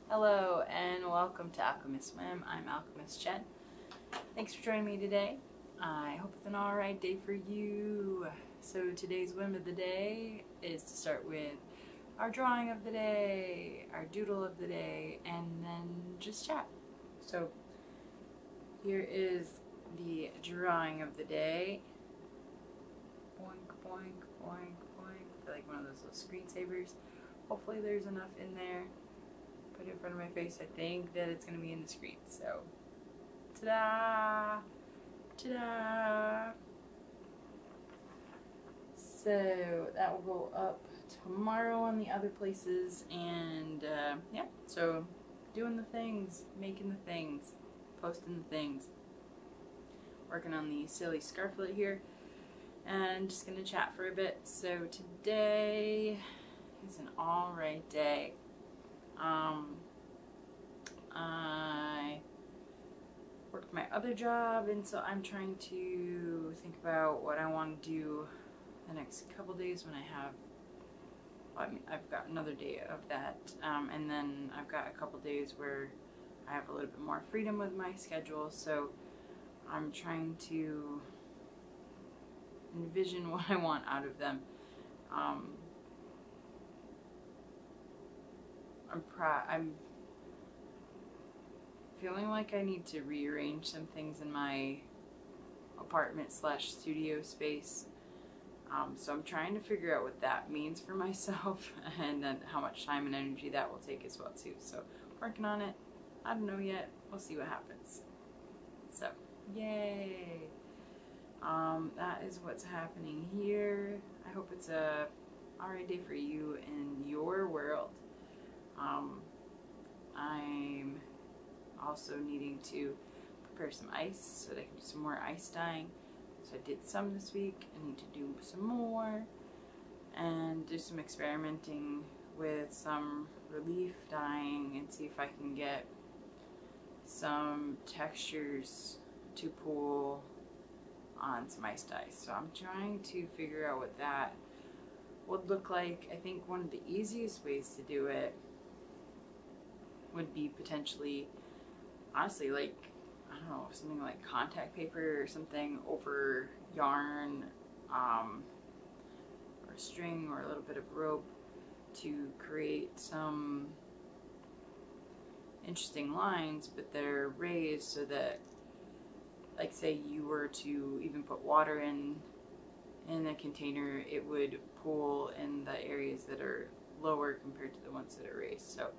Hello and welcome to Alchemist Swim. I'm Alchemist Jen. Thanks for joining me today. I hope it's an alright day for you. So today's whim of the day is to start with our drawing of the day, our doodle of the day, and then just chat. So here is the drawing of the day. Boink, boink, boink, boink. I feel like one of those little screensavers. Hopefully there's enough in there. Put it in front of my face. I think that it's going to be in the screen. So, ta-da! Ta-da! So that will go up tomorrow on the other places, and yeah, so doing the things, making the things, posting the things, working on the silly scarflet here, and just gonna chat for a bit. So today is an alright day. I worked my other job, and so I'm trying to think about what I want to do the next couple days when I have, well, I mean, I've got another day of that, and then I've got a couple days where I have a little bit more freedom with my schedule, so I'm trying to envision what I want out of them. I'm feeling like I need to rearrange some things in my apartment / studio space. So I'm trying to figure out what that means for myself and then how much time and energy that will take as well too. So working on it. I don't know yet. We'll see what happens. So yay! That is what's happening here. I hope it's a alright day for you in your world. I'm also needing to prepare some ice so that I can do some more ice dyeing. So I did some this week. I need to do some more and do some experimenting with some relief dyeing and see if I can get some textures to pull on some ice dye. So I'm trying to figure out what that would look like. I think one of the easiest ways to do it would be potentially, honestly, like, I don't know, something like contact paper or something over yarn, or string or a little bit of rope to create some interesting lines, but they're raised so that, like, say you were to even put water in a container, it would pool in the areas that are lower compared to the ones that are raised. So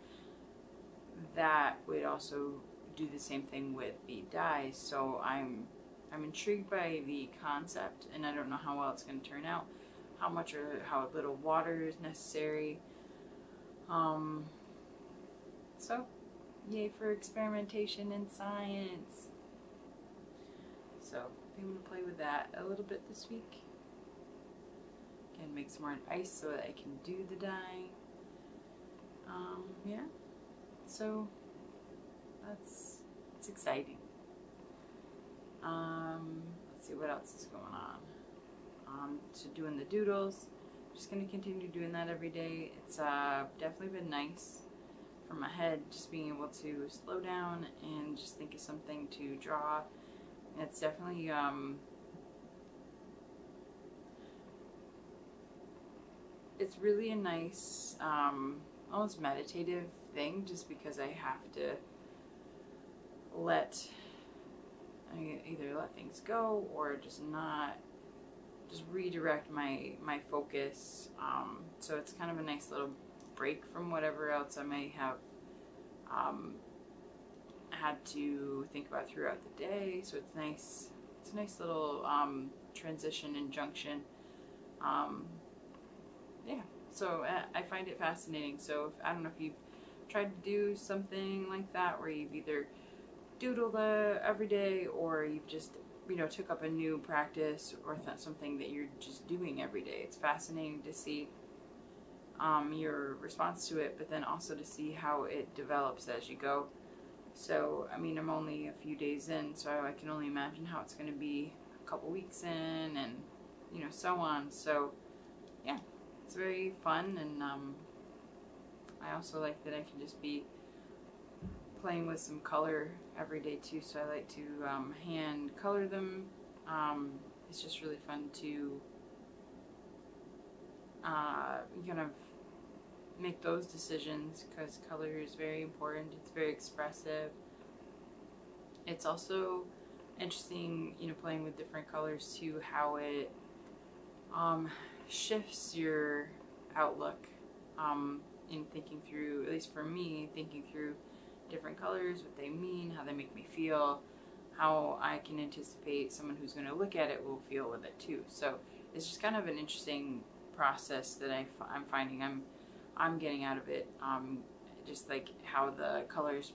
that would also do the same thing with the dyes. So I'm intrigued by the concept, and I don't know how well it's going to turn out, how much or how little water is necessary. So yay for experimentation and science. So I'm going to play with that a little bit this week. Again, make some more ice so that I can do the dyeing. Yeah. So it's exciting. Let's see what else is going on. So doing the doodles, just going to continue doing that every day. It's definitely been nice for my head, just being able to slow down and just think of something to draw. It's definitely it's really a nice almost meditative thing, just because I have to either let things go or just redirect my focus. So it's kind of a nice little break from whatever else I may have had to think about throughout the day. So it's nice. It's a nice little transition and junction. Yeah. So I find it fascinating. So I don't know if you've tried to do something like that, where you've either doodled every day, or you've just, you know, took up a new practice, or something that you're just doing every day. It's fascinating to see your response to it, but then also to see how it develops as you go. So, I mean, I'm only a few days in, so I can only imagine how it's going to be couple weeks in, and you know, so on. So yeah, it's very fun, and I also like that I can just be playing with some color every day too. So I like to hand color them. It's just really fun to kind of make those decisions, because color is very important. It's very expressive. It's also interesting, you know, playing with different colors too, how it shifts your outlook in thinking through, at least for me, thinking through different colors, what they mean, how they make me feel, how I can anticipate someone who's going to look at it will feel with it too. So it's just kind of an interesting process that I'm finding I'm getting out of it, just like how the colors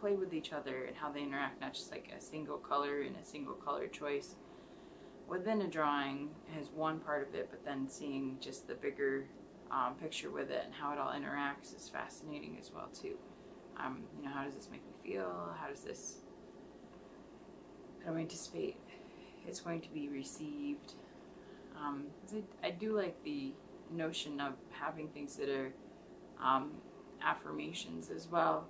play with each other and how they interact, not just like a single color and a single color choice within a drawing as one part of it, but then seeing just the bigger picture with it and how it all interacts is fascinating as well too. You know, how does this make me feel? How do I anticipate it's going to be received? I do like the notion of having things that are affirmations as well.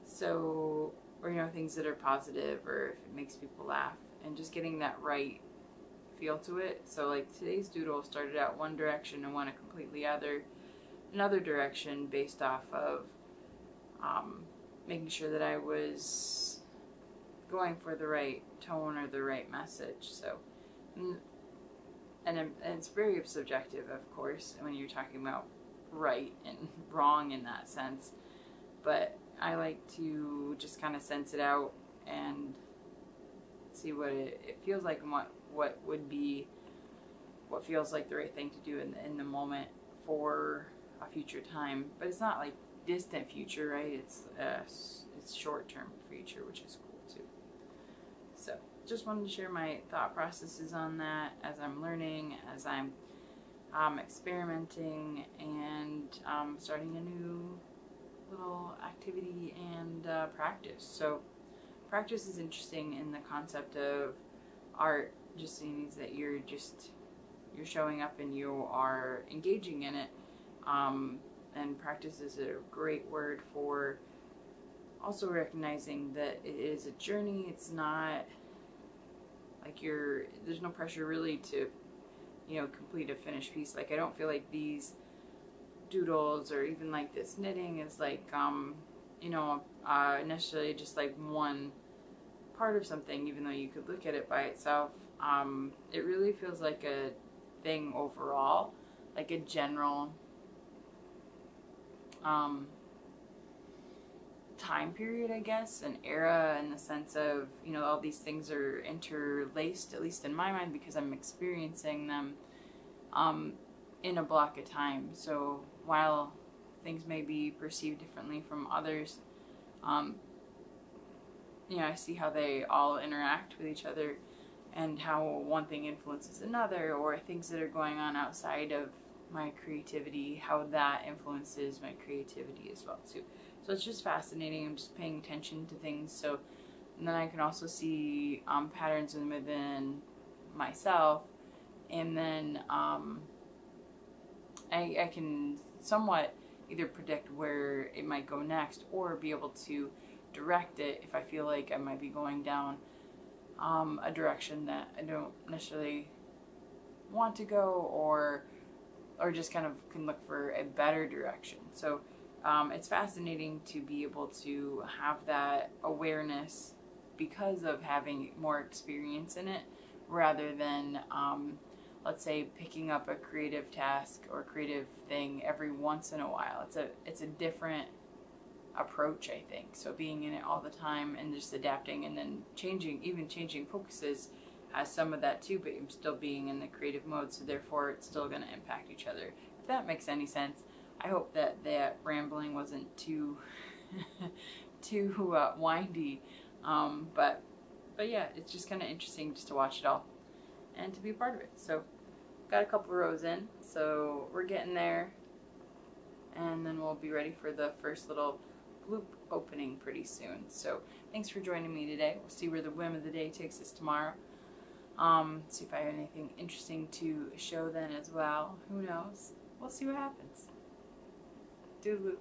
So, or you know, things that are positive, or if it makes people laugh, and just getting that right feel to it. So like today's doodle started out one direction and went a completely another direction based off of making sure that I was going for the right tone or the right message. So, and it's very subjective, of course, when you're talking about right and wrong in that sense. But I like to just kind of sense it out and see what it feels like, and what would be, what feels like the right thing to do in the moment for a future time. But it's not like distant future, right? It's short-term future, which is cool too. So just wanted to share my thought processes on that as I'm learning, as I'm experimenting, and starting a new little activity and practice. So practice is interesting in the concept of art just means that you're showing up and you are engaging in it, and practice is a great word for also recognizing that it is a journey. It's not like there's no pressure really to, you know, complete a finished piece. Like I don't feel like these doodles or even like this knitting is like you know, necessarily just like one part of something, even though you could look at it by itself. It really feels like a thing overall, like a general time period, I guess, an era, in the sense of, you know, all these things are interlaced, at least in my mind, because I'm experiencing them in a block of time. So while things may be perceived differently from others, you know, I see how they all interact with each other and how one thing influences another, or things that are going on outside of my creativity, how that influences my creativity as well too. So it's just fascinating. I'm just paying attention to things. So, and then I can also see patterns within myself, and then I can somewhat either predict where it might go next, or be able to direct it if I feel like I might be going down a direction that I don't necessarily want to go, or just kind of can look for a better direction. So it's fascinating to be able to have that awareness because of having more experience in it, rather than let's say picking up a creative task or creative thing every once in a while. It's a different approach, I think. So being in it all the time and just adapting, and then changing focuses has some of that too, but I'm still being in the creative mode, so therefore it's still going to impact each other. If that makes any sense. I hope that rambling wasn't too windy, but yeah, it's just kind of interesting just to watch it all and to be a part of it. So got a couple rows in, so we're getting there, and then we'll be ready for the first little loop opening pretty soon. So thanks for joining me today. We'll see where the whim of the day takes us tomorrow. See if I have anything interesting to show then as well. Who knows? We'll see what happens. Doodaloo.